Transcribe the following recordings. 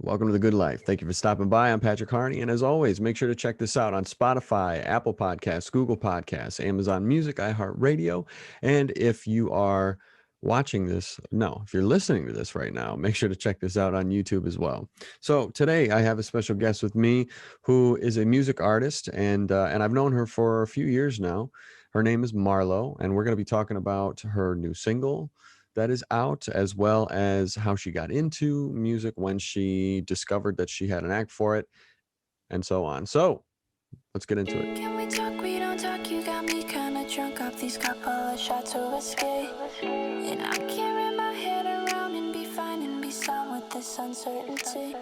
Welcome to The Good Life. Thank you for stopping by. I'm Patrick Harney. And as always, make sure to check this out on Spotify, Apple Podcasts, Google Podcasts, Amazon Music, iHeartRadio. And if you are if you're listening to this right now, make sure to check this out on YouTube as well. So today I have a special guest with me who is a music artist, and I've known her for a few years now. Her name is Marlo, and we're going to be talking about her new single that is out, as well as how she got into music, when she discovered that she had an act for it, and so on. So let's get into it. Can we talk? We don't talk. You got me kinda drunk off these couple of shots of whiskey. And I can't wrap my head around and be fine and be sound with this uncertainty.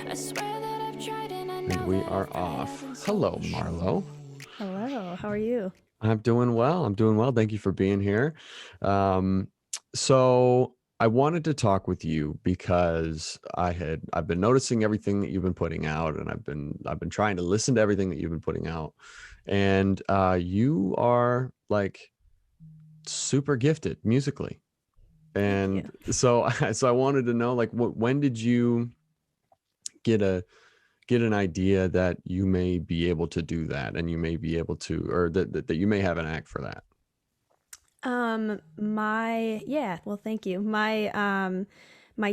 I swear that I've tried and I know And we that are I've off. been Hello, Marlo. Hello, how are you? I'm doing well. Thank you for being here. So I wanted to talk with you because I've been noticing everything that you've been putting out, and I've been trying to listen to everything that you've been putting out. And you are like super gifted musically. And so I wanted to know, like, when did you get an idea that you may be able to do that, and you may be able to, or that you may have an act for that? Well, thank you. My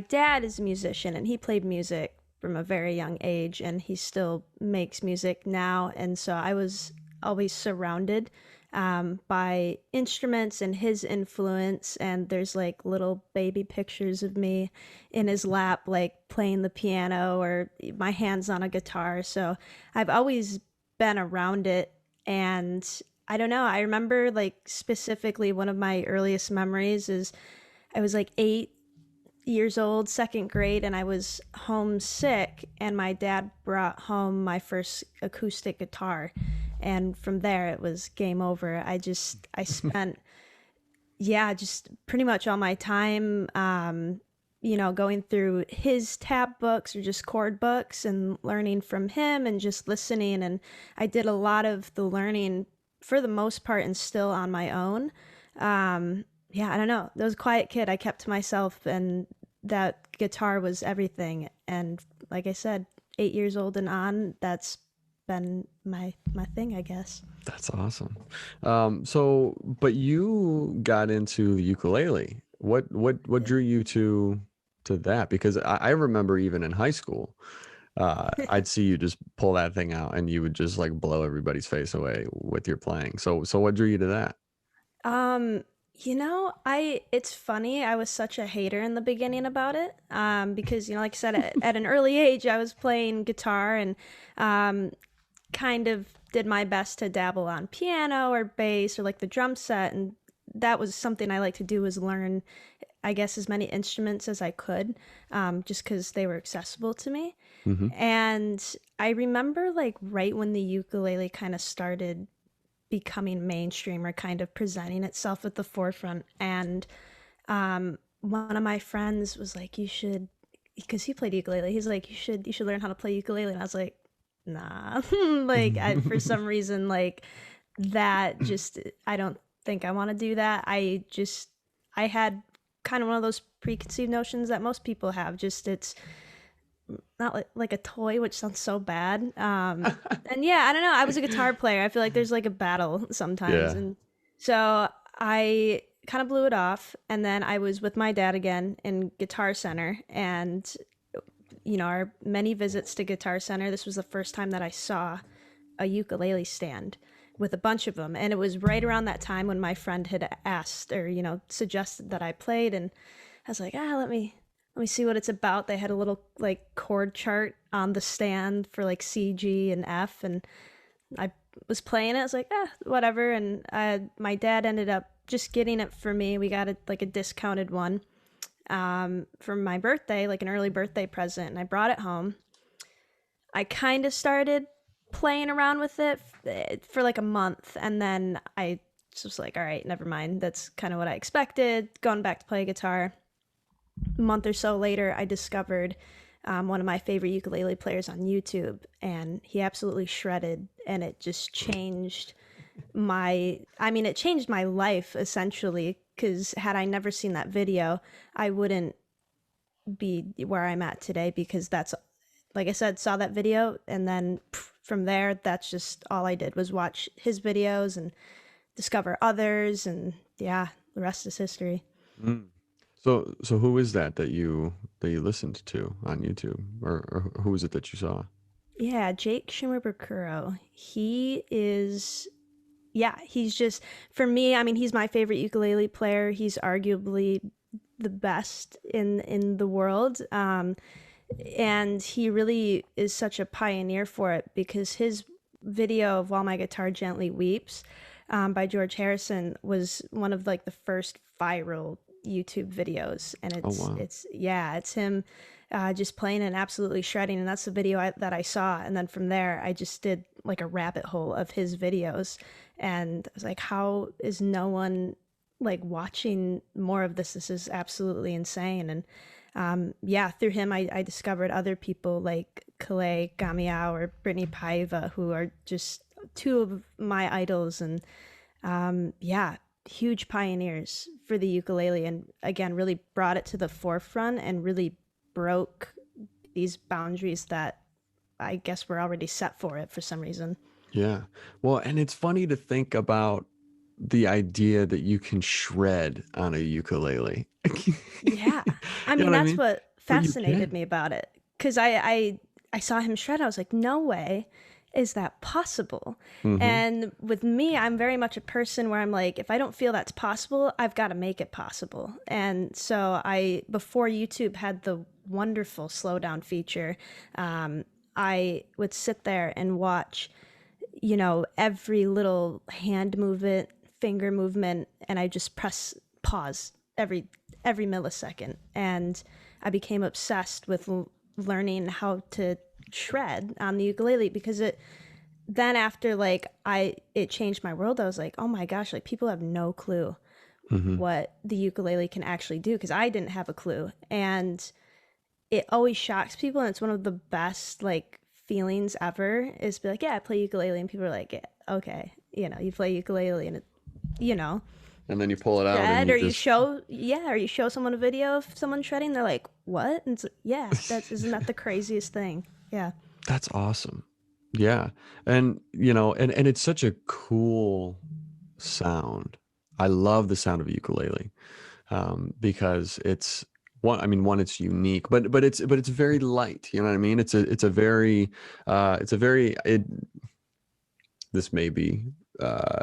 dad is a musician and he played music from a very young age and he still makes music now. And so I was always surrounded by instruments and his influence. And there's like little baby pictures of me in his lap, like playing the piano or my hands on a guitar. So I've always been around it. And I don't know, I remember like specifically one of my earliest memories is I was like 8 years old, second grade, and I was homesick, and my dad brought home my first acoustic guitar. And from there, it was game over. I spent, yeah, just pretty much all my time, going through his tab books or just chord books and learning from him and just listening. And I did a lot of the learning for the most part and still on my own. I don't know. I was a quiet kid. I kept to myself, and that guitar was everything. And like I said, 8 years old and on, that's been my thing, I guess. That's awesome. But you got into the ukulele. What drew you to that? Because I remember even in high school, I'd see you just pull that thing out and you would just like blow everybody's face away with your playing. So what drew you to that? Um, it's funny. I was such a hater in the beginning about it. Because, like I said, at an early age, I was playing guitar and kind of did my best to dabble on piano or bass or like the drum set. And that was something I like to do, was learn, I guess, as many instruments as I could, just because they were accessible to me. Mm-hmm. And I remember like right when the ukulele kind of started becoming mainstream or kind of presenting itself at the forefront. And one of my friends was like, you should, because he played ukulele, he's like, you should learn how to play ukulele. And I was like, nah. For some reason, like that just, I don't think I want to do that. I had kind of one of those preconceived notions that most people have. Just it's not like a toy, which sounds so bad. And yeah, I don't know. I was a guitar player. I feel like there's like a battle sometimes. Yeah. And so I kind of blew it off. And then I was with my dad again in Guitar Center. And, our many visits to Guitar Center, this was the first time that I saw a ukulele stand with a bunch of them. And it was right around that time when my friend had asked or, suggested that I played. And I was like, let me see what it's about. They had a little like chord chart on the stand for like C, G, and F. And I was playing it. I was like, whatever. And my dad ended up just getting it for me. We got a discounted one for my birthday, like an early birthday present. And I brought it home. I kind of started playing around with it for like a month, and then I just was like, all right, never mind, that's kind of what I expected, going back to play guitar. A month or so later, I discovered one of my favorite ukulele players on YouTube, and he absolutely shredded, and it just changed it changed my life essentially, because had I never seen that video, I wouldn't be where I'm at today, because that's like I said, saw that video, and then from there, that's just all I did was watch his videos and discover others, and yeah, the rest is history. Mm. So who is that you listened to on YouTube, or who is it that you saw? Yeah, Jake Shimabukuro. He is, yeah, he's just, for me, I mean, he's my favorite ukulele player. He's arguably the best in the world. And he really is such a pioneer for it because his video of While My Guitar Gently Weeps by George Harrison was one of like the first viral YouTube videos, and Oh wow. it's him just playing and absolutely shredding, and that's the video that I saw, and then from there I just did like a rabbit hole of his videos, and I was like, how is no one like watching more of this? This is absolutely insane. And yeah, through him, I discovered other people like Kalei Gamiao or Brittany Paiva, who are just two of my idols. And yeah, huge pioneers for the ukulele. And again, really brought it to the forefront and really broke these boundaries that I guess were already set for it for some reason. Yeah. Well, and it's funny to think about the idea that you can shred on a ukulele. Yeah. I You know mean, what I that's mean? what But you fascinated can. me about it. Because I saw him shred. I was like, no way is that possible. Hmm. And with me, I'm very much a person where I'm like, if I don't feel that's possible, I've got to make it possible. And so before YouTube had the wonderful slow down feature, I would sit there and watch, every little hand movement, finger movement, and I just press pause every millisecond. And I became obsessed with learning how to shred on the ukulele because then after like it changed my world. I was like, oh my gosh, like people have no clue Hmm. what the ukulele can actually do because I didn't have a clue. And it always shocks people, and it's one of the best like feelings ever is be like, yeah, I play ukulele, and people are like, yeah, okay, you play ukulele, and it, you know And then you pull it out and shred, you or you just show, yeah, or you show someone a video of someone shredding, they're like, what? And it's, yeah, that's, isn't that the craziest thing? Yeah, that's awesome. Yeah. And and it's such a cool sound. I love the sound of a ukulele. Because it's one. I mean, one, it's unique, but it's very light. You know what I mean? It's a very. This may be uh,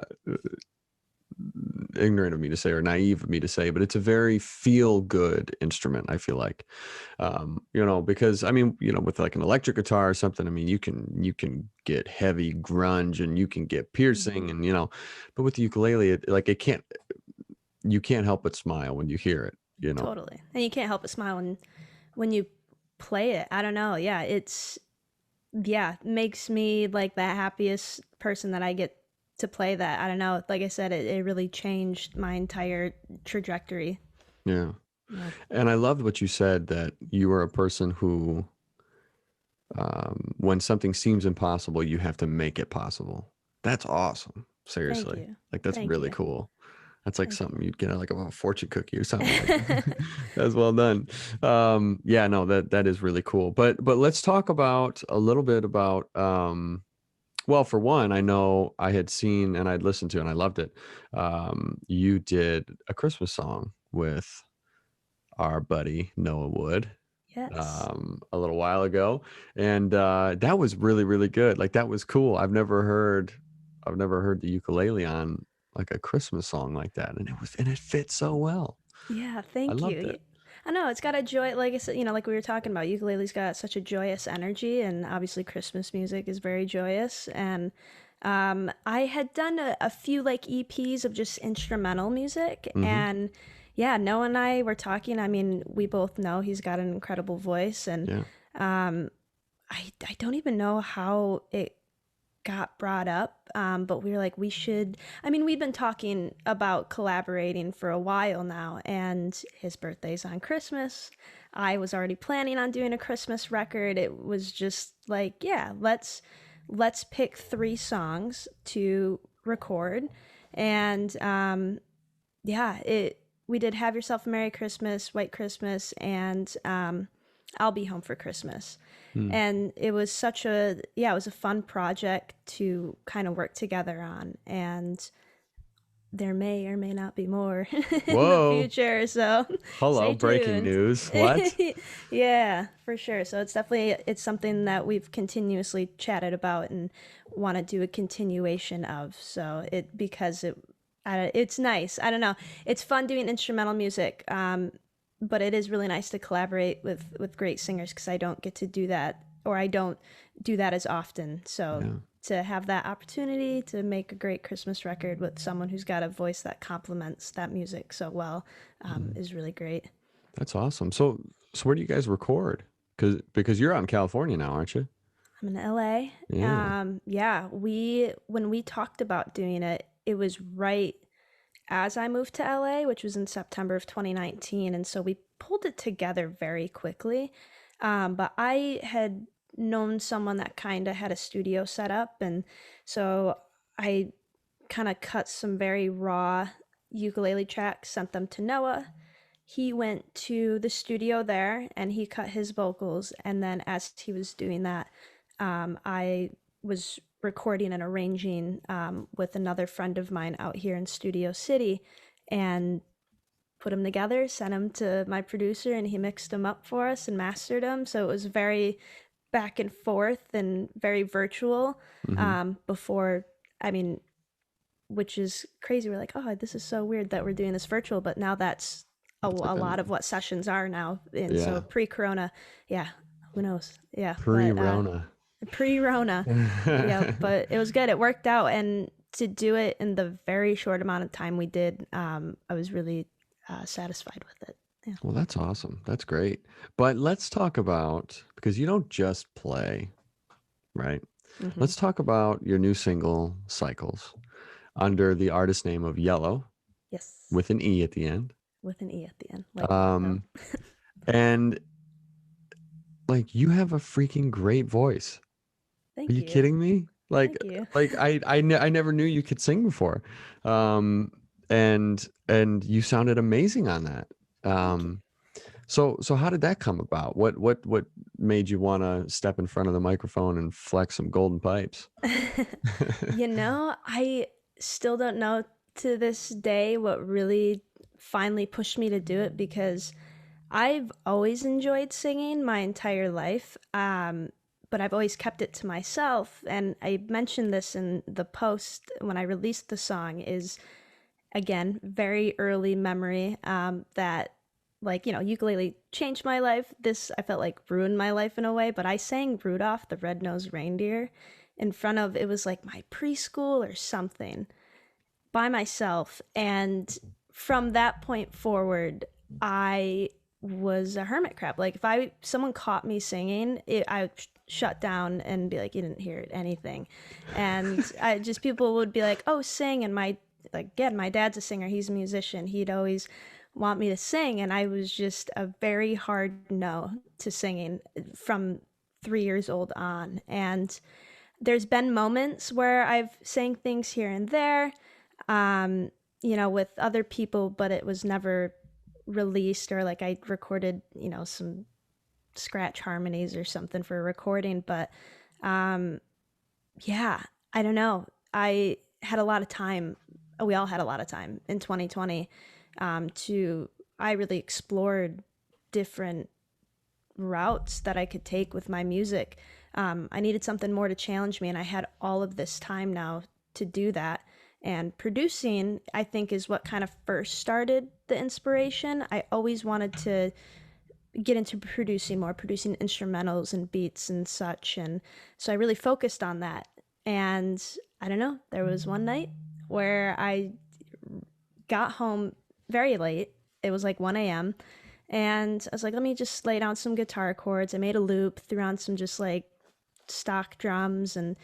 ignorant of me to say or naive of me to say, but it's a very feel good instrument. I feel like, because I mean, with like an electric guitar or something, I mean, you can get heavy grunge and you can get piercing, and but with the ukulele, it can't. You can't help but smile when you hear it. totally. And you can't help but smile when you play it. I don't know. Yeah, yeah, makes me like the happiest person that I get to play that. I don't know. Like I said, it really changed my entire trajectory. Yeah. Yeah. And I loved what you said, that you are a person who, when something seems impossible, you have to make it possible. That's awesome. Thank Seriously. you. Like, that's Thank really you. cool. That's like Thank you. something you'd get out like a fortune cookie or something like that. That's well done. Yeah, no, that is really cool. But let's talk about a little bit about, well, for one, I know I had seen and I'd listened to and I loved it. You did a Christmas song with our buddy Noah Wood, Yes. a little while ago, and that was really really good. Like, that was cool. I've never heard the ukulele on like a Christmas song like that, and it fit so well. Yeah, I thank loved you. it. I know it's got a joy, like I said, like we were talking about, ukulele's got such a joyous energy, and obviously Christmas music is very joyous. And I had done a few like EPs of just instrumental music, Hmm. and yeah, Noah and I were talking. I mean, we both know he's got an incredible voice, and Yeah. um, I don't even know how it got brought up, but we were like, we should. I mean, we've been talking about collaborating for a while now, and his birthday's on Christmas. I was already planning on doing a Christmas record. It was just like, yeah, let's pick 3 songs to record, and yeah, it we did Have Yourself a Merry Christmas, White Christmas, and I'll Be Home for Christmas. Hmm. And it was it was a fun project to kind of work together on. And there may or may not be more in the Whoa. future, so Hello, stay breaking tuned. news. What? Yeah, for sure. So it's something that we've continuously chatted about and want to do a continuation of. So it's nice. I don't know. It's fun doing instrumental music, but it is really nice to collaborate with great singers because I don't get to do that, or I don't do that as often. So Yeah. to have that opportunity to make a great Christmas record with someone who's got a voice that complements that music so well is really great. That's awesome. So where do you guys record? Because you're out in California now, aren't you? I'm in LA. Yeah. Yeah, we when we talked about doing it, it was right as I moved to LA, which was in September of 2019, and so we pulled it together very quickly. But I had known someone that kind of had a studio set up, and so I kind of cut some very raw ukulele tracks, sent them to Noah. He went to the studio there and he cut his vocals. And then as he was doing that, I was recording and arranging with another friend of mine out here in Studio City and put them together, sent them to my producer, and he mixed them up for us and mastered them. So it was very back and forth and very virtual Hmm. before, I mean, which is crazy. We're like, oh, this is so weird that we're doing this virtual, but now that's It's a like lot of what sessions are now. And so yeah, pre-corona, yeah, who knows? Yeah, but pre-Rona. pre-Rona, yeah, but it was good. It worked out, and to do it in the very short amount of time we did, I was really satisfied with it. Yeah. Well, that's awesome. That's great. But let's talk about, because you don't just play, right? Hmm. Let's talk about your new single, Cycles, under the artist name of Yellow Yes, with an E at the end. with an E at the end, like Marlo. Um, and like you have a freaking great voice. Are Thank you you. kidding me? Like Thank you. I never knew you could sing before. Um, and you sounded amazing on that. Thank you. So how did that come about? What made you want to step in front of the microphone and flex some golden pipes? I still don't know to this day what really finally pushed me to do it because I've always enjoyed singing my entire life, but I've always kept it to myself. And I mentioned this in the post when I released the song. Is again very early memory that ukulele changed my life. This I felt like ruined my life in a way, but I sang Rudolph the Red-Nosed Reindeer in front of, it was like my preschool or something, by myself. And from that point forward, I was a hermit crab. Like if someone caught me singing, I would shut down and be like, you didn't hear anything. And I just, people would be like, oh, sing. And my dad's a singer. He's a musician. He'd always want me to sing. And I was just a very hard no to singing from 3 years old on. And there's been moments where I've sang things here and there, with other people, but it was never released, or like I recorded, some scratch harmonies or something for a recording. But yeah, I don't know. I had a lot of time. We all had a lot of time in 2020 I really explored different routes that I could take with my music. I needed something more to challenge me, and I had all of this time now to do that. And producing, I think, is what kind of first started the inspiration. I always wanted to get into producing more, producing instrumentals and beats and such. And so I really focused on that. And I don't know, there was one night where I got home very late. It was like 1 a.m. And I was like, let me just lay down some guitar chords. I made a loop, threw on some just like stock drums and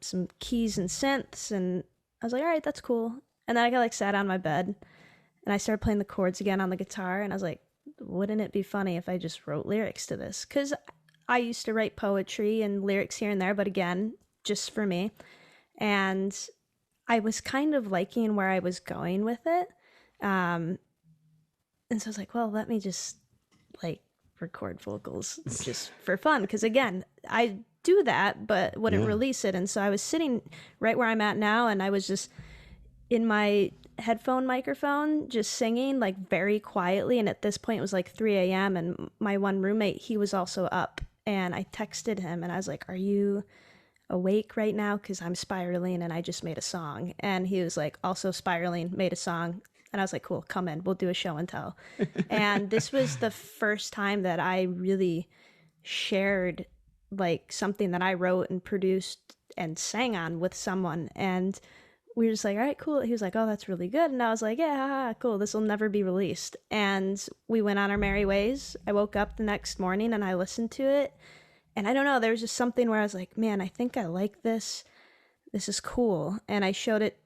some keys and synths. And I was like, all right, that's cool. And then I got like sat on my bed and I started playing the chords again on the guitar. And I was like, wouldn't it be funny if I just wrote lyrics to this? Because I used to write poetry and lyrics here and there, but again, just for me. And I was kind of liking where I was going with it. And so I was like, well, let me just like record vocals just for fun. Because again, I do that, but wouldn't release it. And so I was sitting right where I'm at now, and I was just in my headphone microphone, just singing like very quietly. And at this point, it was like 3 a.m. And my one roommate, he was also up. And I texted him and I was like, are you awake right now? Because I'm spiraling and I just made a song. And he was like, also spiraling, made a song. And I was like, cool, come in, we'll do a show and tell. And this was the first time that I really shared like something that I wrote and produced and sang on with someone. And we were just like, all right, cool. He was like, oh, that's really good. And I was like, yeah, cool. This will never be released. And we went on our merry ways. I woke up the next morning and I listened to it. And I don't know, there was just something where I was like, man, I think I like this. This is cool. And I showed it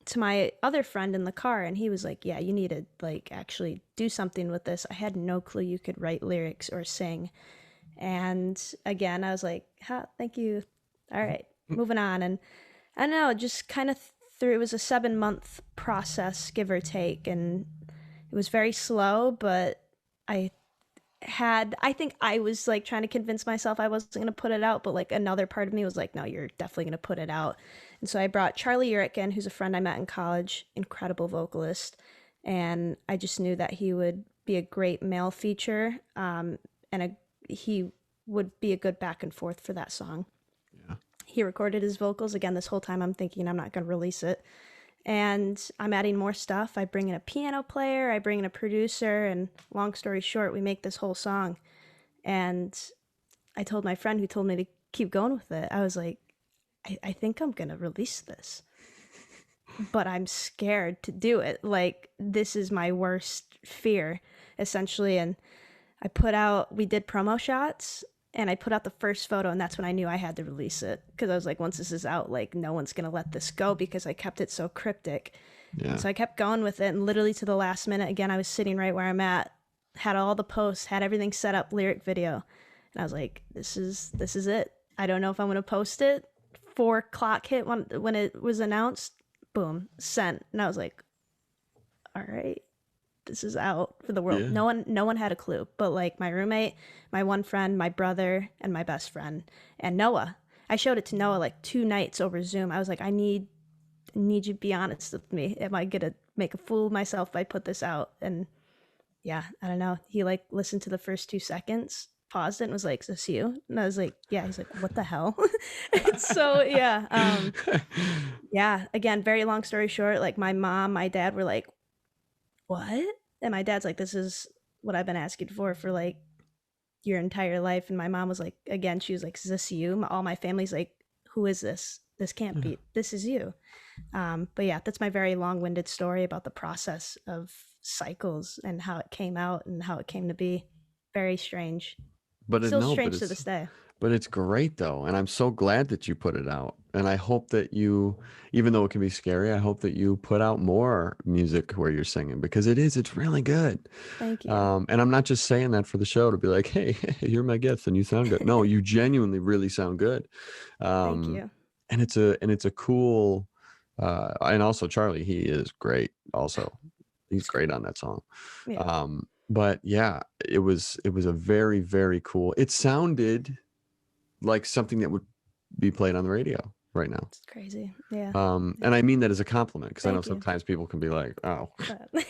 to my other friend in the car, and he was like, yeah, you need to like actually do something with this. I had no clue you could write lyrics or sing. And again, I was like, thank you. All right, moving on. And I don't know, just kind of through, it was a 7-month process, give or take. And it was very slow, but I think I was like trying to convince myself I wasn't going to put it out, but like another part of me was like, no, you're definitely going to put it out. And so I brought Charlie Urick in, who's a friend I met in college, incredible vocalist. And I just knew that he would be a great male feature, and he would be a good back and forth for that song. Yeah. He recorded his vocals. Again, this whole time I'm thinking I'm not going to release it. And I'm adding more stuff. I bring in a piano player, I bring in a producer, and long story short, we make this whole song. And I told my friend who told me to keep going with it, I was like, I think I'm going to release this, but I'm scared to do it. Like, this is my worst fear, essentially. And we did promo shots, and I put out the first photo, and that's when I knew I had to release it. Because I was like, once this is out, like, no one's going to let this go, because I kept it so cryptic. Yeah. So I kept going with it, and literally to the last minute, again, I was sitting right where I'm at, had all the posts, had everything set up, lyric video. And I was like, this is it. I don't know if I'm going to post it. 4 o'clock hit when it was announced. Boom, sent. And I was like, all right, this is out for the world. Yeah. No one had a clue, but like my roommate, my one friend, my brother, and my best friend, and Noah. I showed it to Noah like 2 nights over Zoom. I was like, I need you to be honest with me. Am I gonna make a fool of myself if I put this out? And yeah, I don't know. He like listened to the first 2 seconds, paused it, and was like, is this you? And I was like, yeah. He's like, what the hell? So yeah, yeah. Again, very long story short, like my mom, my dad were like, what? And my dad's like, this is what I've been asking for like your entire life. And my mom was like, again, she was like, is this you? All my family's like, who is this? This can't be, this is you. But yeah, that's my very long-winded story about the process of cycles and how it came out and how it came to be. Very strange. But still strange to this day. But it's great though, and I'm so glad that you put it out. And I hope that you, even though it can be scary, I hope that you put out more music where you're singing, because it's really good. Thank you. And I'm not just saying that for the show to be like, hey, you're my gift and you sound good. No, you genuinely really sound good. Thank you. And it's a cool, and also Charlie, he is great. Also, he's great on that song. Yeah. But yeah, it was a very, very cool. It sounded like something that would be played on the radio right now. It's crazy. Yeah. And I mean that as a compliment, because I know sometimes people can be like, oh.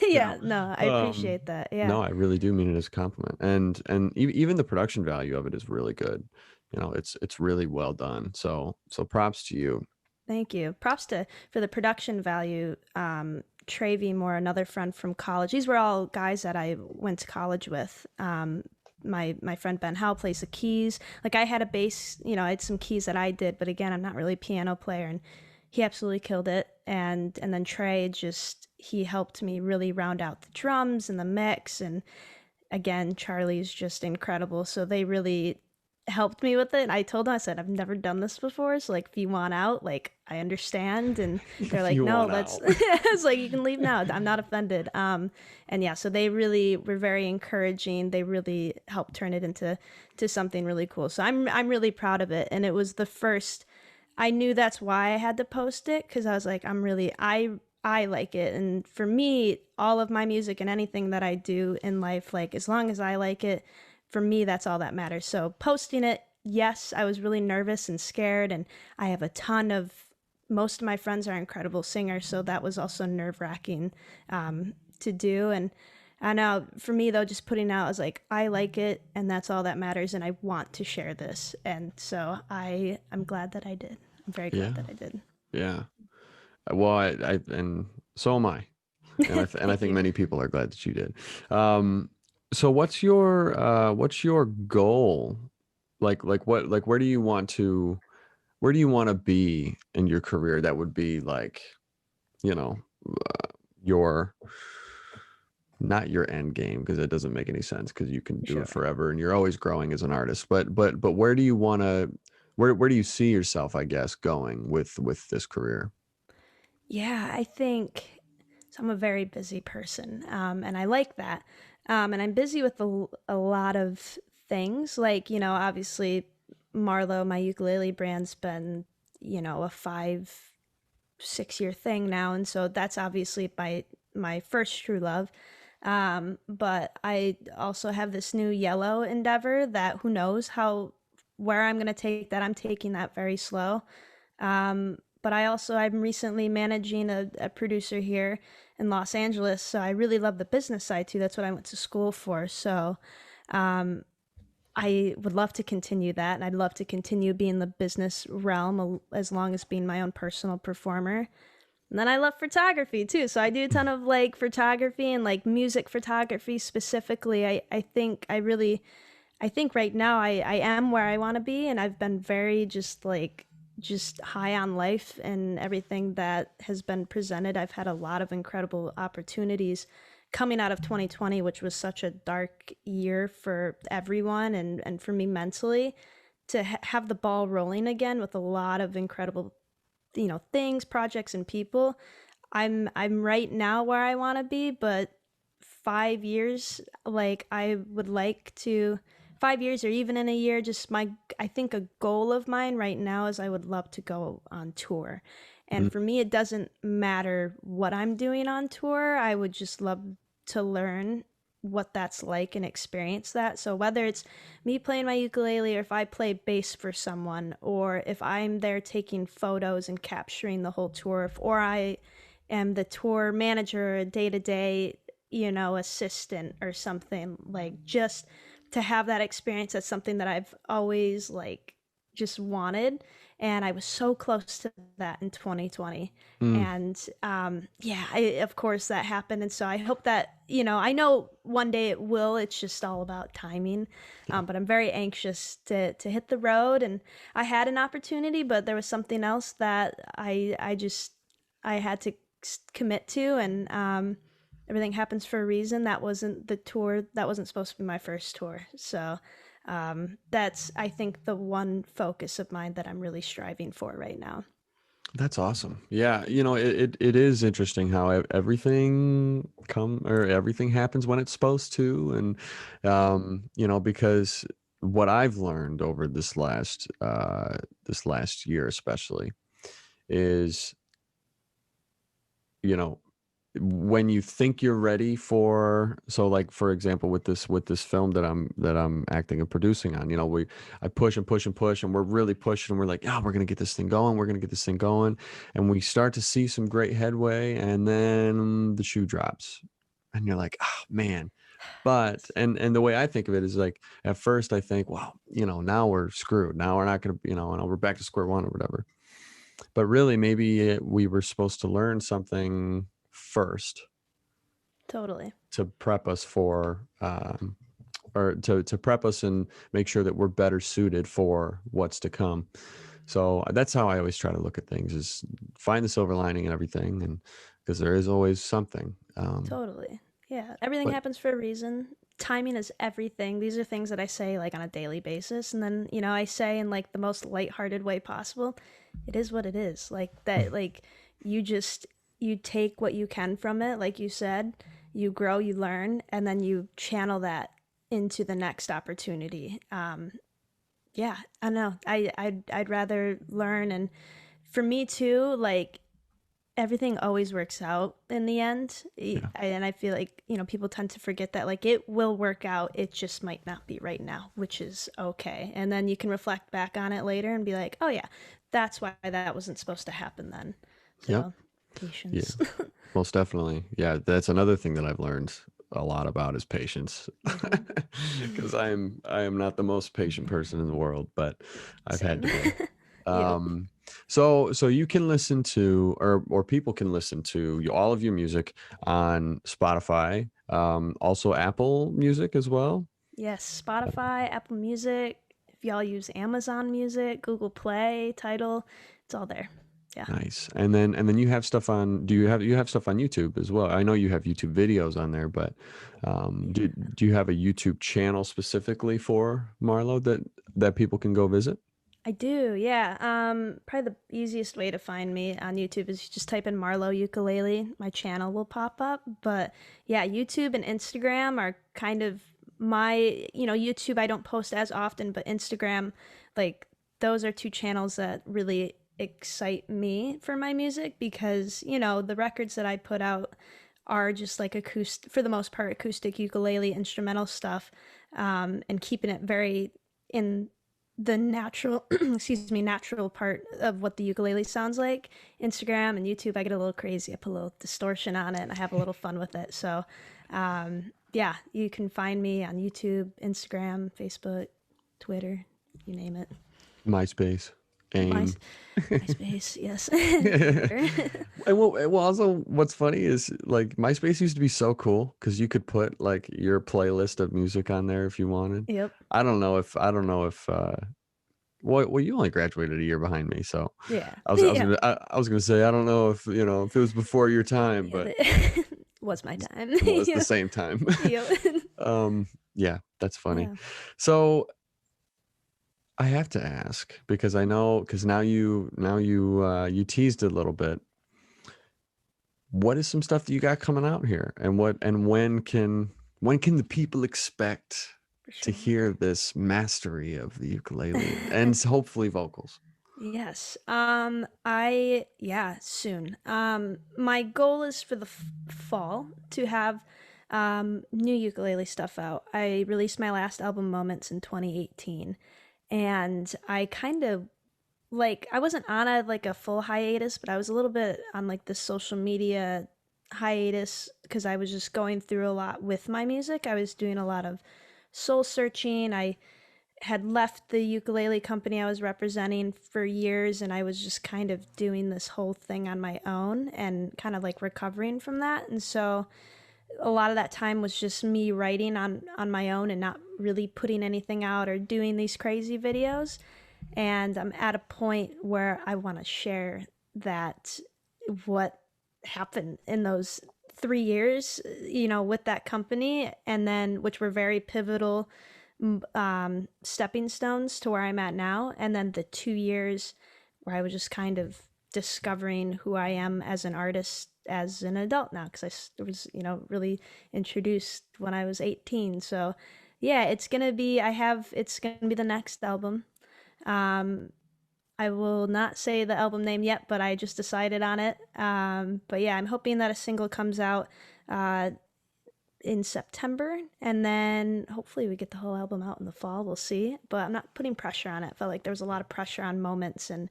Yeah, no, I appreciate that. Yeah. No, I really do mean it as a compliment. And even the production value of it is really good. You know, it's really well done. So props to you. Thank you. Props for the production value. Trevi Moore, another friend from college. These were all guys that I went to college with. My friend Ben Howe plays the keys. Like I had a bass, I had some keys that I did, but again, I'm not really a piano player, and he absolutely killed it. And then Trey, he helped me really round out the drums and the mix. And again, Charlie's just incredible. So they really helped me with it. And I told them, I said, I've never done this before, so like if you want out, like I understand. And they're like, no, let's it's like, you can leave now, I'm not offended. And yeah, so they really were very encouraging. They really helped turn it into something really cool. So I'm really proud of it. And it was the first, I knew that's why I had to post it, because I was like, I like it. And for me, all of my music and anything that I do in life, like as long as I like it, for me, that's all that matters. So posting it, yes, I was really nervous and scared, and I have a ton of, most of my friends are incredible singers, so that was also nerve wracking to do. And I know for me though, just putting out, I was like, I like it, and that's all that matters, and I want to share this. And so I'm glad that I did. I'm very glad Yeah. that I did. Yeah. Well, I and so am I. And I Thank think you. many people are glad that you did. So what's your goal? Like where do you want to be in your career? That would be like, you know, your not your end game, because it doesn't make any sense, because you can do it Sure. forever and you're always growing as an artist. But where do you want to where do you see yourself, I guess, going with this career? Yeah, I think so. I'm a very busy person, and I like that. And I'm busy with a lot of things. Like, obviously, Marlo, my ukulele brand's been, a 5, 6 year thing now. And so that's obviously my first true love. But I also have this new yellowe endeavor that who knows where I'm going to take that. I'm taking that very slow. But I'm recently managing a producer here in Los Angeles, so I really love the business side too. That's what I went to school for. So um, I would love to continue that, and I'd love to continue being the business realm as long as being my own personal performer. And then I love photography too. So I do a ton of like photography and like music photography specifically. I think right now I am where I want to be, and I've been very just high on life and everything that has been presented. I've had a lot of incredible opportunities coming out of 2020, which was such a dark year for everyone and for me mentally, to have the ball rolling again with a lot of incredible, things, projects, and people. I'm right now where I want to be, but 5 years, like I would like to 5 years or even in a year, just I think a goal of mine right now is I would love to go on tour. Mm, And for me, it doesn't matter what I'm doing on tour. I would just love to learn what that's like and experience that. So whether it's me playing my ukulele, or if I play bass for someone, or if I'm there taking photos and capturing the whole tour, or I am the tour manager, a day-to-day, assistant or something, like just to have that experience. That's something that I've always like just wanted, and I was so close to that in 2020. mm, And yeah, of course that happened, and so I hope that, I know one day it will. It's just all about timing. yeah. But I'm very anxious to hit the road, and I had an opportunity, but there was something else that I had to commit to, and everything happens for a reason. That wasn't the tour. That wasn't supposed to be my first tour. So that's, I think, the one focus of mine that I'm really striving for right now. That's awesome. Yeah, it is interesting how everything happens when it's supposed to, and because what I've learned over this last year especially is, you know, when you think you're ready for, so like for example with this film that I'm acting and producing on, I push and push and push, and we're really pushing, and we're like, we're gonna get this thing going, and we start to see some great headway, and then the shoe drops, and you're like, oh man. But and the way I think of it is, like, at first I think, well, now we're screwed, now we're not gonna, and we're back to square one or whatever. But really, maybe we were supposed to learn something first Totally. to prep us for, or to prep us and make sure that we're better suited for what's to come. So that's how I always try to look at things, is find the silver lining in everything, and because there is always something. Totally. Yeah. Everything But happens for a reason. Timing is everything. These are things that I say like on a daily basis. And then, I say in like the most lighthearted way possible, it is what it is. Like that, like you just, you take what you can from it. Like you said, you grow, you learn, and then you channel that into the next opportunity. Yeah, I don't know. I'd rather learn. And for me too, like everything always works out in the end. Yeah. And I feel like, people tend to forget that, like, it will work out. It just might not be right now, which is okay. And then you can reflect back on it later and be like, oh, yeah, that's why that wasn't supposed to happen then. Yep. So, Yeah. patience. Most definitely. Yeah, that's another thing that I've learned a lot about is patience. Because I am not the most patient person in the world, but I've had Same. to be. Yep. Um, so you can listen to, or people can listen to all of your music on Spotify, also Apple Music as well. Yes, Spotify, Apple Music. If y'all use Amazon Music, Google Play, Tidal, it's all there. Yeah. Nice. And then you have stuff on, do you have stuff on YouTube as well? I know you have YouTube videos on there, but do you have a YouTube channel specifically for Marlo that people can go visit? I do, yeah. Probably the easiest way to find me on YouTube is you just type in Marlo Ukulele. My channel will pop up. But yeah, YouTube and Instagram are kind of YouTube I don't post as often, but Instagram, like, those are two channels that really excite me for my music because, the records that I put out are just like acoustic, for the most part, acoustic ukulele instrumental stuff, and keeping it very in the natural excuse me, natural part of what the ukulele sounds like. Instagram and YouTube, I get a little crazy. I put a little distortion on it and I have a little fun with it. So yeah, you can find me on YouTube, Instagram, Facebook, Twitter, you name it. MySpace, My AIM. MySpace, yes. Twitter. And also what's funny is like MySpace used to be so cool because you could put like your playlist of music on there if you wanted. Yep. I don't know if well, you only graduated a year behind me, so Yeah. I was Yeah. gonna I was gonna say I don't know if it was before your time, Yeah, but was my time. it was the Yeah. same time. Yep. Yeah, that's funny. Yeah. So I have to ask because I know because now you teased it a little bit. What is some stuff that you got coming out here, and when can the people expect For to sure. hear this mastery of the ukulele and hopefully vocals? Yes. Soon. My goal is for the fall to have new ukulele stuff out. I released my last album Moments in 2018, and I kind of, like, I wasn't on a full hiatus, but I was a little bit on like the social media hiatus because I was just going through a lot with my music. I was doing a lot of soul searching. I had left the ukulele company I was representing for years, and I was just kind of doing this whole thing on my own and kind of like recovering from that. And so a lot of that time was just me writing on my own and not really putting anything out or doing these crazy videos. And I'm at a point where I want to share that, what happened in those 3 years, with that company, and then which were very pivotal stepping stones to where I'm at now, and then the 2 years where I was just kind of discovering who I am as an artist as an adult now, because was, really introduced when I was 18. So yeah, it's gonna be the next album. um I will not say the album name yet, but I just decided on it. But yeah, I'm hoping that a single comes out uh in September, and then hopefully we get the whole album out in the fall. We'll see, but I'm not putting pressure on it. I felt like there was a lot of pressure on Moments, and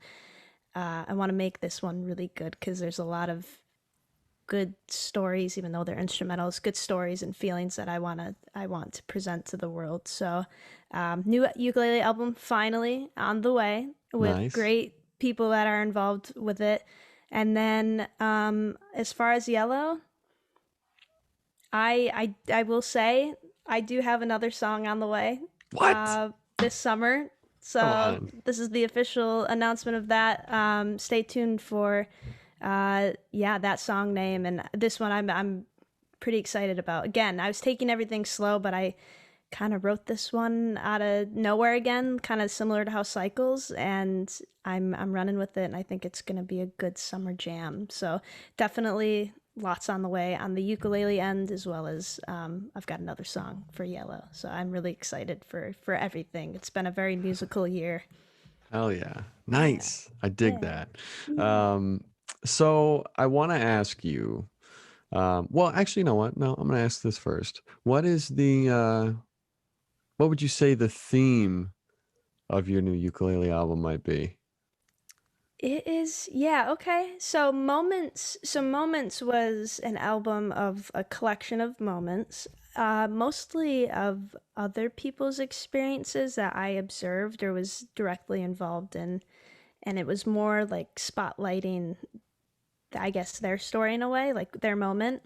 I want to make this one really good because there's a lot of good stories, even though they're instrumentals, good stories and feelings that I want to present to the world. So new ukulele album finally on the way with Nice. great people that are involved with it. And then as far as Yellow, I will say I do have another song on the way What? this summer. Come So on. this is the official announcement of that. Stay tuned for that song name, and this one I'm pretty excited about. Again, I was taking everything slow, but I kind of wrote this one out of nowhere again, kind of similar to how Cycles, and I'm running with it, and I think it's gonna be a good summer jam. So definitely lots on the way on the ukulele end, as well as I've got another song for Yellow. So I'm really excited for everything. It's been a very musical year. Hell yeah. Yeah. Nice. I dig Yeah. that. Yeah. Um, So I want to ask you. Well, actually, you know what? No, I'm going to ask this first. What is the what would you say the theme of your new ukulele album might be? It is, yeah, okay. So Moments was an album of a collection of moments, mostly of other people's experiences that I observed or was directly involved in. And it was more like spotlighting, I guess, their story in a way, like their moment.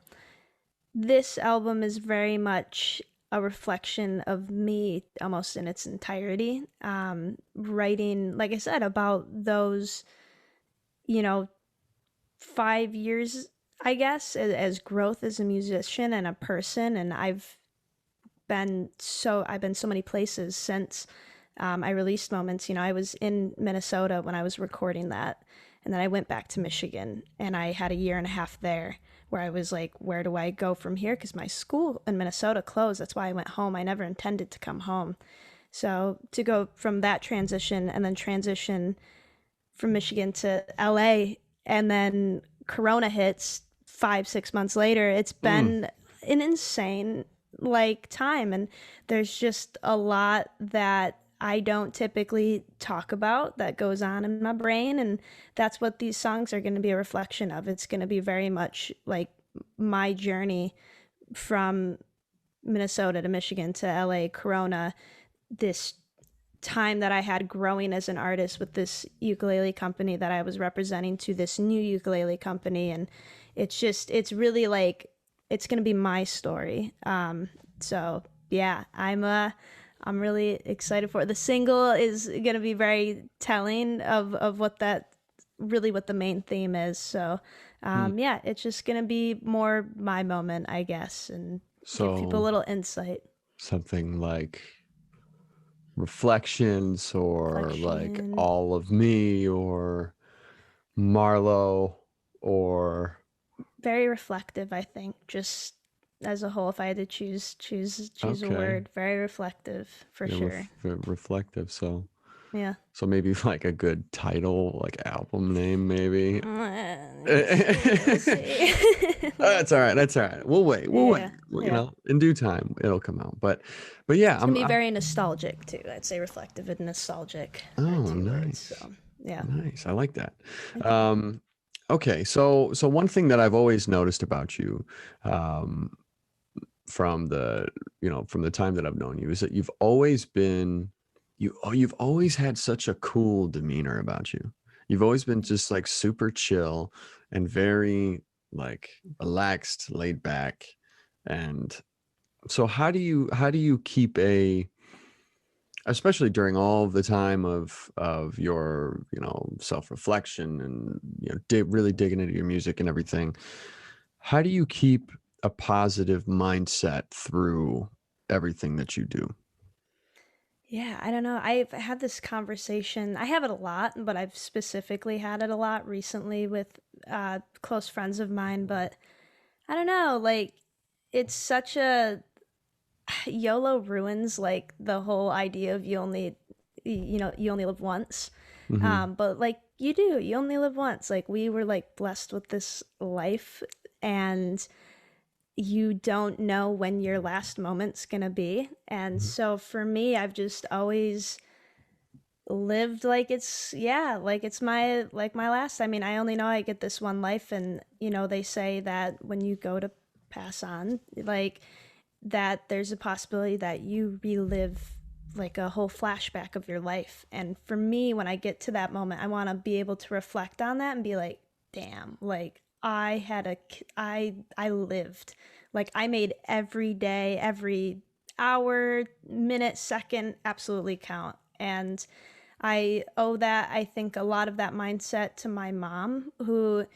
This album is very much a reflection of me almost in its entirety. Writing, like I said, about those, you know, 5 years, I guess, as growth as a musician and a person. And I've been so many places since I released Moments. I was in Minnesota when I was recording that, and then I went back to Michigan, and I had a year and a half there where I was like, where do I go from here? Because my school in Minnesota closed. That's why I went home. I never intended to come home. So to go from that transition and then transition from Michigan to LA, and then Corona hits 5, 6 months later. It's Mm, been an insane like time, and there's just a lot that I don't typically talk about that goes on in my brain, and that's what these songs are going to be a reflection of. It's going to be very much like my journey from Minnesota to Michigan to LA, Corona, this time that I had growing as an artist with this ukulele company that I was representing to this new ukulele company. And it's really like, it's going to be my story. So yeah, I'm really excited for it. The single is going to be very telling of what the main theme is. So, mm. yeah, it's just going to be more my moment, I guess, and give people a So little insight. something like reflections or like Reflection. all of me or Marlo or Very reflective, I think, just as a whole. If I had to choose a okay, word, very reflective for yeah, sure. reflective. So Yeah. so maybe like a good title, like album name, maybe. We'll see. We'll see. We'll That's all right. see. That's all right. We'll wait. We'll wait. Yeah. Well, Yeah. in due time, it'll come out. But yeah, It's gonna be very nostalgic too. I'd say reflective and nostalgic are oh, two words. nice. So yeah. Nice. I like that. Thank you. Um, okay. So one thing that I've always noticed about you, um, from from the time that I've known you is that you've always had such a cool demeanor about you. You've always been just like super chill and very like relaxed, laid back. And so how do you keep a especially during all the time of your self-reflection and really digging into your music and everything, how do you keep a positive mindset through everything that you do? Yeah, I don't know. I've had this conversation. I have it a lot, but I've specifically had it a lot recently with close friends of mine. But I don't know. Like, it's such a YOLO ruins like the whole idea of you only live once. Hmm. But like you only live once. Like we were like blessed with this life, and you don't know when your last moment's gonna be. And so for me, I've just always lived like it's, yeah, like it's my last. I mean, I only know I get this one life, and they say that when you go to pass on, like that there's a possibility that you relive like a whole flashback of your life. And for me, when I get to that moment, I want to be able to reflect on that and be like, damn, like I lived. Like I made every day, every hour, minute, second absolutely count. And I owe that, I think, a lot of that mindset to my mom, who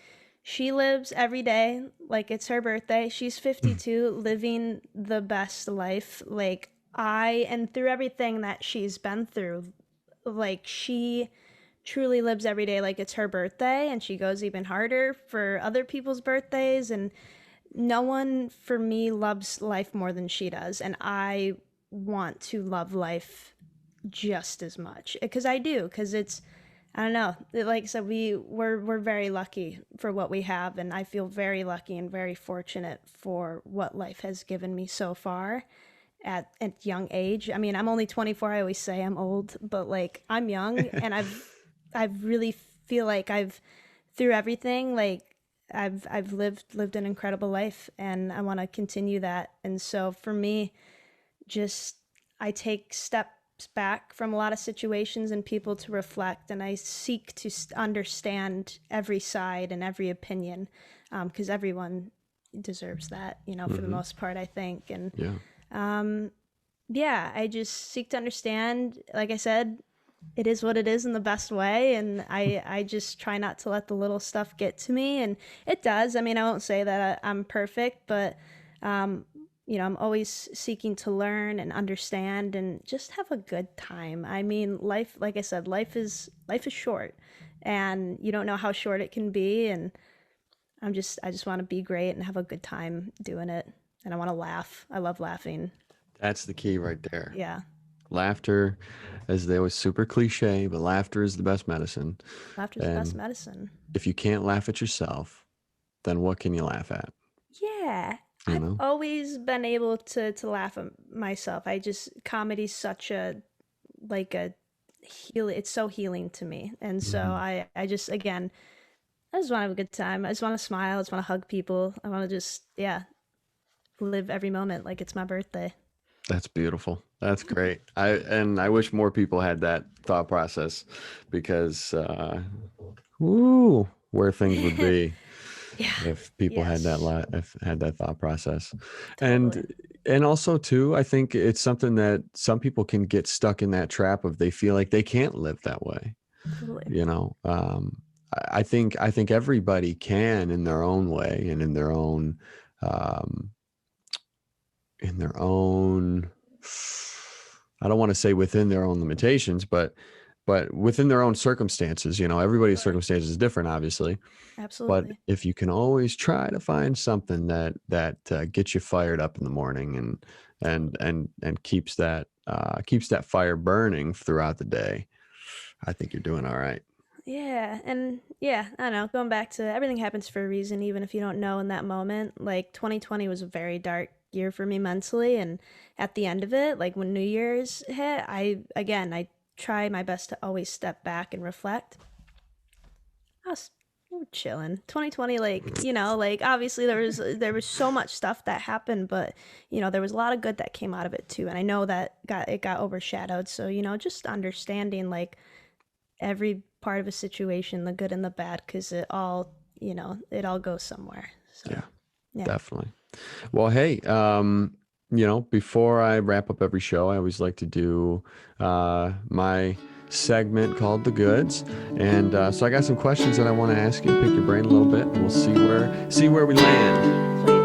she lives every day like it's her birthday. She's 52, living the best life. And through everything that she's been through, like she truly lives every day like it's her birthday, and she goes even harder for other people's birthdays. And no one for me loves life more than she does. And I want to love life just as much because I do, because I don't know. Like I said, we're very lucky for what we have, and I feel very lucky and very fortunate for what life has given me so far at young age. I mean, I'm only 24. I always say I'm old, but like I'm young, and I've really feel like I've through everything like I've lived an incredible life, and I want to continue that. And so for me, just I take steps back from a lot of situations and people to reflect, and I seek to understand every side and every opinion, because everyone deserves that, for the Hmm. most part, I think. And Yeah. yeah, I just seek to understand. Like I said, it is what it is in the best way, and I just try not to let the little stuff get to me, and it does. I mean, I won't say that I'm perfect, but um, I'm always seeking to learn and understand and just have a good time. I mean, life, like I said, life is short, and you don't know how short it can be, and I just want to be great and have a good time doing it, and I want to laugh. I love laughing. That's the key right there. Yeah, Laughter, as they always super cliche, but laughter is the best medicine. laughter's the best And medicine. if you can't laugh at yourself, then what can you laugh at? Yeah, You I've know? always been able to laugh at myself. I just comedy's such a like a heal. It's so healing to me, and so Hmm. I just again I just want to have a good time. I just want to smile. I just want to hug people. I want to just live every moment like it's my birthday. That's beautiful. That's great. I wish more people had that thought process because where things would be Yeah. if people had Yes. if had that thought process. Totally. And also too, I think it's something that some people can get stuck in that trap of they feel like they can't live that way. Totally. You know, I think everybody can in their own way and um, in their own I don't want to say within their own limitations, but within their own circumstances. You know, everybody's Sure. circumstances is different, obviously. But Absolutely. if you can always try to find something that gets you fired up in the morning Totally. and keeps that fire burning throughout the day, I think you're doing all right. Yeah, and yeah, I don't know, going back to everything happens for a reason, even if you don't know in that moment. Like 2020 was a very dark year for me mentally, and at the end of it, like when New Year's hit, I try my best to always step back and reflect. I was chilling. 2020, like, like obviously there was so much stuff that happened, but there was a lot of good that came out of it too. And I know that got overshadowed. So, just understanding like every part of a situation, the good and the bad, because it all goes somewhere. So, Yeah, yeah. definitely. Well, hey, before I wrap up every show, I always like to do my segment called The Goods. And so I got some questions that I want to ask you, pick your brain a little bit, and we'll see where we land. Sweet.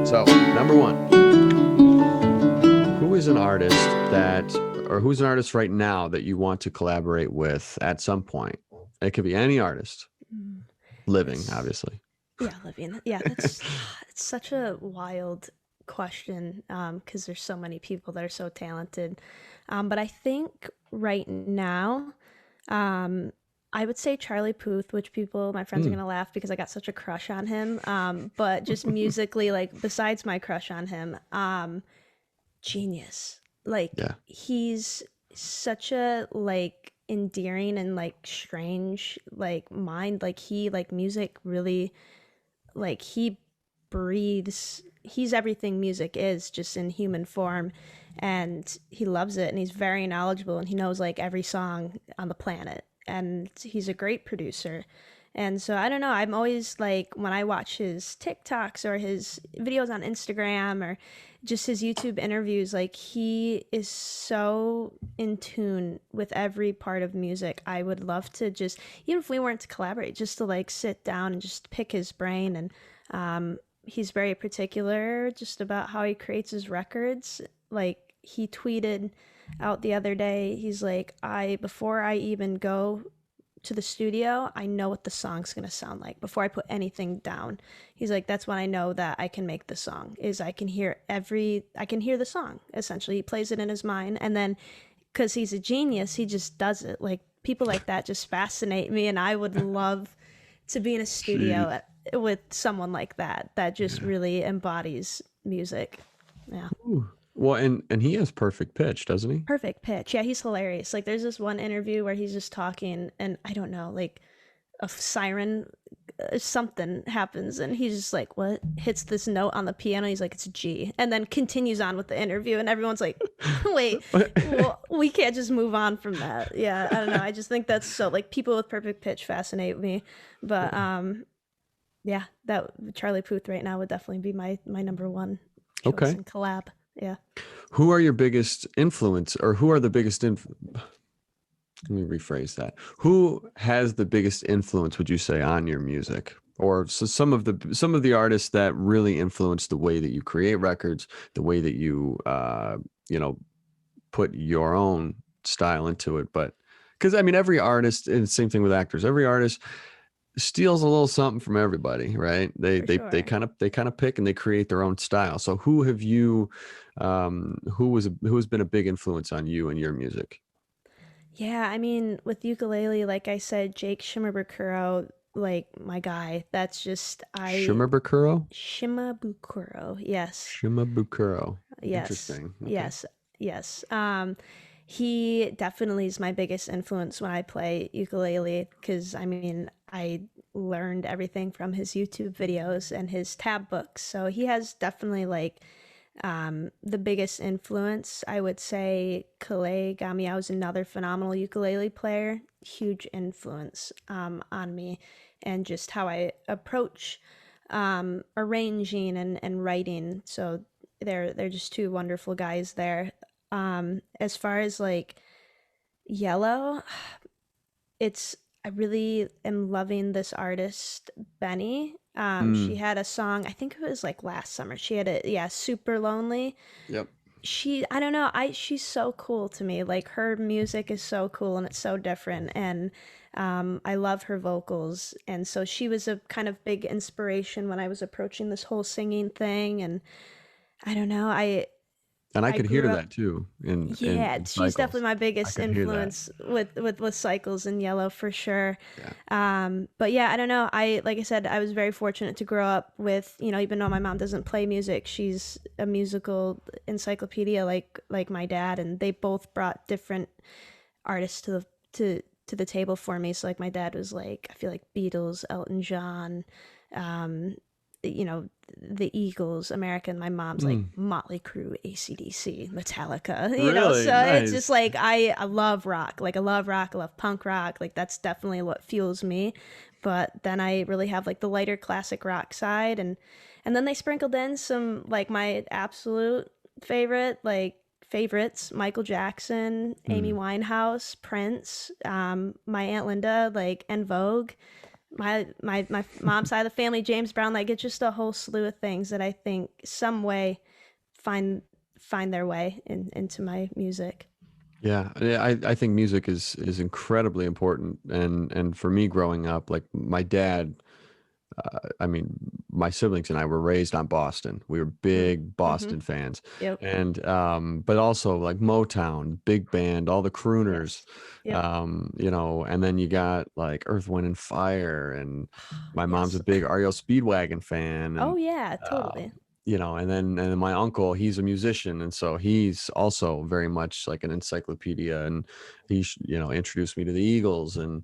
So, number one, who is an artist who's an artist right now that you want to collaborate with at some point? It could be any artist, Mm. living, It's obviously. Yeah, Living. Yeah, that's it's such a wild question, because there's so many people that are so talented. But I think right now, um, I would say Charlie Puth, which my friends are Hmm. gonna laugh because I got such a crush on him. But just musically, like besides my crush on him, genius. Like Yeah. he's such a like endearing and like strange like mind. Like he like music really like he breathes. He's everything music is, just in human form, and he loves it, and he's very knowledgeable, and he knows like every song on the planet, and he's a great producer. And so I don't know, I'm always like when I watch his TikToks or his videos on Instagram or just his YouTube interviews, like he is so in tune with every part of music. I would love to just, even if we weren't to collaborate, just to like sit down and just pick his brain. And he's very particular just about how he creates his records. Like he tweeted out the other day, he's like, I before I even go to the studio, I know what the song's gonna sound like before I put anything down. He's like, that's when I know that I can make the song. Is I can hear the song essentially. He plays it in his mind, and then because he's a genius, he just does it. Like people like that just fascinate me, and I would love to be in a Jeez. studio with someone like that just Yeah. really embodies music. Yeah. Ooh. Well, and he has perfect pitch, doesn't he? Perfect pitch. Yeah, he's hilarious. Like there's this one interview where he's just talking and I don't know, like a siren something happens and he's just like what hits this note on the piano, he's like it's G, and then continues on with the interview and everyone's like wait, well, we can't just move on from that. Yeah, I don't know, I just think that's so like people with perfect pitch fascinate me. But yeah, that Charlie Puth right now would definitely be my number one choice Okay. in collab. Yeah. Who are your biggest influence, or who are the biggest let me rephrase that. Who has the biggest influence, would you say, on your music? Or so some of the artists that really influence the way that you create records, the way that you know, put your own style into it. But because I mean, every artist, and same thing with actors, every artist steals a little something from everybody, right? For sure. They kind of pick and they create their own style. So who have you, who has been a big influence on you and your music? Yeah, I mean, with ukulele, like I said, Jake Shimabukuro, like my guy. That's just I Shimabukuro? Shimabukuro. Yes. Shimabukuro. Yes. Interesting. Okay. Yes. Yes. He definitely is my biggest influence when I play ukulele because I mean, I learned everything from his YouTube videos and his tab books. So he has definitely like the biggest influence. I would say Kale Gamiao is another phenomenal ukulele player. Huge influence on me and just how I approach arranging and writing. So they're just two wonderful guys there. As far as like yellow, it's I really am loving this artist, Benny. She Mm, had a song, I think it was like last summer. She had a yeah, Super Lonely. yep. She I don't know, I she's so cool to me. Like her music is so cool and it's so different and I love her vocals and so she was a kind of big inspiration when I was approaching this whole singing thing and I don't know, And I I could hear grew up. that too Yeah, in she's definitely cycles. my I biggest could hear that. influence with Cycles and Yellow for sure. Yeah. But yeah, I don't know. I like I said, I was very fortunate to grow up with, you know, even though my mom doesn't play music, she's a musical encyclopedia like my dad, and they both brought different artists to the table for me. So like my dad was like, I feel like Beatles, Elton John, um, you know, the Eagles, American. My mom's like Mm, Motley Crue, AC/DC, Metallica, you know. really So it's just nice. like I love rock. Like I love rock. I love punk rock. Like that's definitely what fuels me. But then I really have like the lighter classic rock side, and then they sprinkled in some like my absolute favorite like favorites: Michael Jackson, Amy Mm. Winehouse, Prince, my Aunt Linda, like En Vogue, my mom's side of the family, James Brown. Like it's just a whole slew of things that I think some way find find their way into my music. Yeah, yeah, I think music is incredibly important, and for me growing up, like my dad, I mean, my siblings and I were raised on Boston. We were Mm. big Mm-hmm. Boston fans, Yep. and but also like Motown, big band, all the crooners, Yes. Yep. you know, and then you got like Earth, Wind and Fire, and my mom's a Yes. big REO Speedwagon fan, Oh and yeah, totally. um, you know, and then my uncle, he's a musician, and so he's also very much like an encyclopedia, and you know, introduced me to the Eagles, and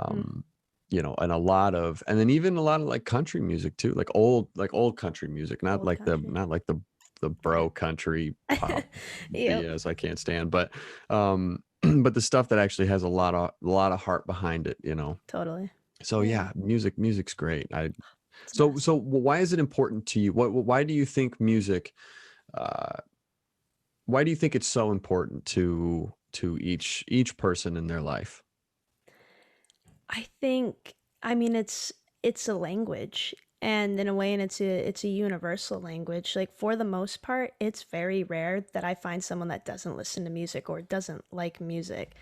Mm. um, you know, and a lot of, and then even a lot of like country music too, like old country music, Old country. not like the Yeah. bro country pop Yep. BS I can't stand, but but the stuff that actually has a lot of heart behind it, you know. Totally. So Yeah. yeah, music's great. I It's the best. so why is it important to you? Why do you think music? Uh, why do you think it's so important to each person in their life? I think I mean it's a language and in a way and it's a universal language. Like for the most part, it's very rare that I find someone that doesn't listen to music or doesn't like music.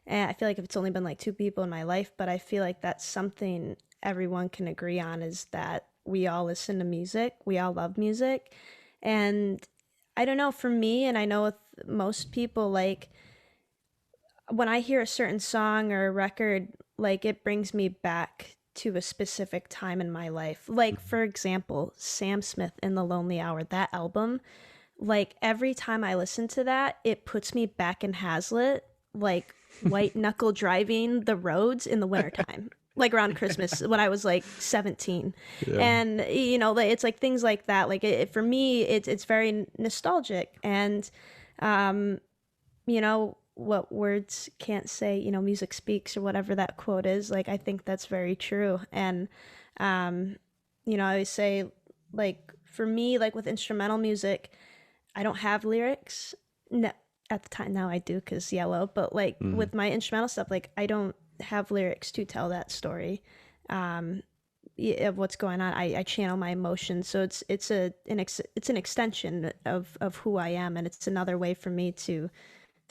And I feel like if it's only been like two people in my life, but I feel like that's something everyone can agree on, is that we all listen to music, we all love music. And I don't know, for me, and I know with most people, like when I hear a certain song or a record, like it brings me back to a specific time in my life. Like, for example, Sam Smith in The Lonely Hour, that album, like every time I listen to that, it puts me back in Hazlitt, like white knuckle driving the roads in the wintertime. Like around Christmas when I was like 17. Yeah. And, you know, it's like things like that. Like for me, it's very nostalgic. And, you know, what words can't say, you know, music speaks, or whatever that quote is. Like, I think that's very true. And, you know, I always say, like, for me, like with instrumental music, I don't have lyrics. No, at the time, now I do because Yellow. But like with my instrumental stuff, like I don't have lyrics to tell that story of what's going on. I channel my emotions, so it's an extension of who I am, and it's another way for me to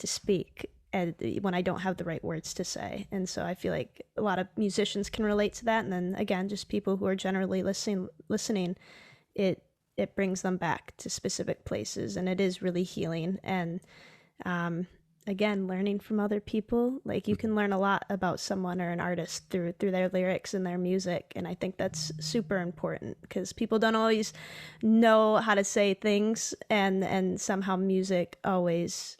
speak and when I don't have the right words to say. And so I feel like a lot of musicians can relate to that. And then again, just people who are generally listening, it brings them back to specific places, and it is really healing. And again, learning from other people, like you can learn a lot about someone or an artist through their lyrics and their music. And I think that's super important because people don't always know how to say things, and somehow music always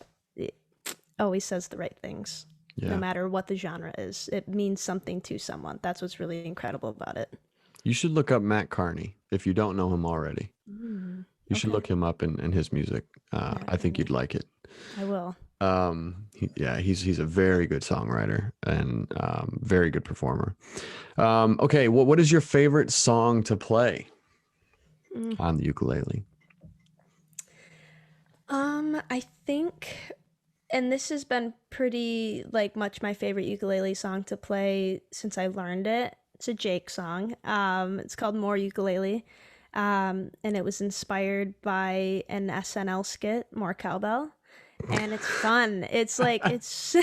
says the right things. No matter what the genre is, it means something to someone. That's what's really incredible about it. You should look up Matt Carney if you don't know him already. You should look him up in his music. I think you'd like it. I will. He's a very good songwriter and very good performer. Okay, well, what is your favorite song to play on the ukulele? I think, and this has been pretty like much my favorite ukulele song to play since I learned it. It's a Jake song. It's called More Ukulele. And it was inspired by an SNL skit, More Cowbell. And it's fun. It's like it's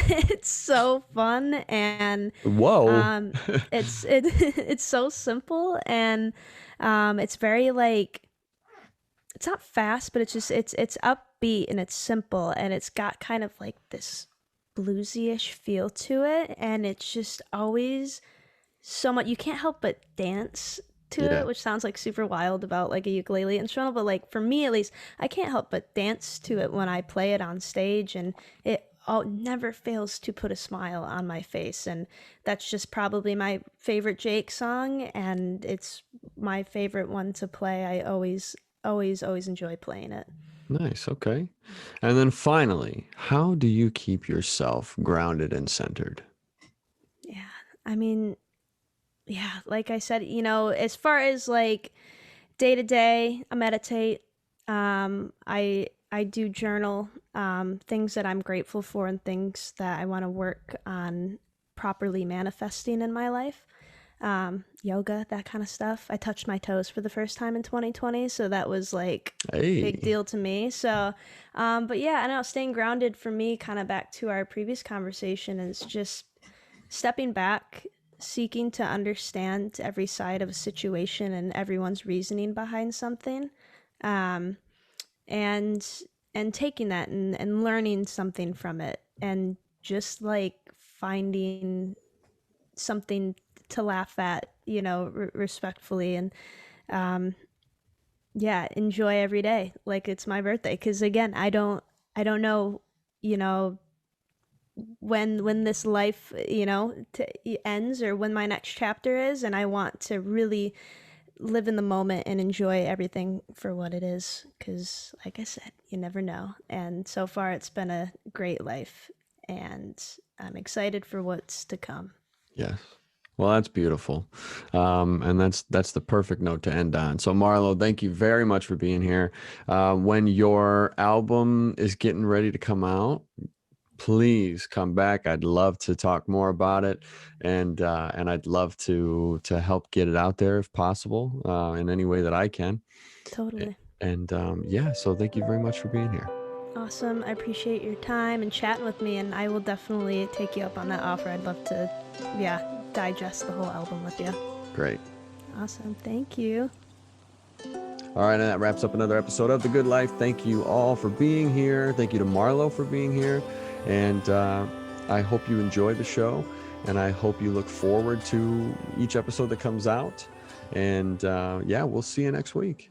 so fun, and Whoa. it's so simple, and it's very like, it's not fast, but it's upbeat, and it's simple, and it's got kind of like this bluesy-ish feel to it, and it's just always so much, you can't help but dance to it, which sounds like super wild about like a ukulele instrumental, but like for me at least, I can't help but dance to it when I play it on stage, and it never fails to put a smile on my face. And that's just probably my favorite Jake song, and it's my favorite one to play. I always enjoy playing it. Nice. Okay. And then finally, how do you keep yourself grounded and centered? Yeah, I mean, yeah, like I said, you know, as far as like day to day, I meditate. I do journal things that I'm grateful for and things that I want to work on properly manifesting in my life. Yoga, that kind of stuff. I touched my toes for the first time in 2020, so that was like a big deal to me. So, but yeah, I know staying grounded for me, kind of back to our previous conversation, is just stepping back, seeking to understand every side of a situation and everyone's reasoning behind something, and taking that and learning something from it, and just like finding something to laugh at, you know, respectfully, and enjoy every day like it's my birthday, because again, I don't know, you know, when this life, you know, ends, or when my next chapter is, and I want to really live in the moment and enjoy everything for what it is, because like I said, you never know. And so far it's been a great life, and I'm excited for what's to come. Yes. Well, that's beautiful. And that's the perfect note to end on. So Marlo, thank you very much for being here. When your album is getting ready to come out, please come back. I'd love to talk more about it, and I'd love to help get it out there if possible, in any way that I can. Totally. And so thank you very much for being here. Awesome. I appreciate your time and chatting with me, and I will definitely take you up on that offer. I'd love to, digest the whole album with you. Great. Awesome. Thank you. All right, and that wraps up another episode of The Good Life. Thank you all for being here. Thank you to Marlo for being here. And I hope you enjoy the show, and I hope you look forward to each episode that comes out. And we'll see you next week.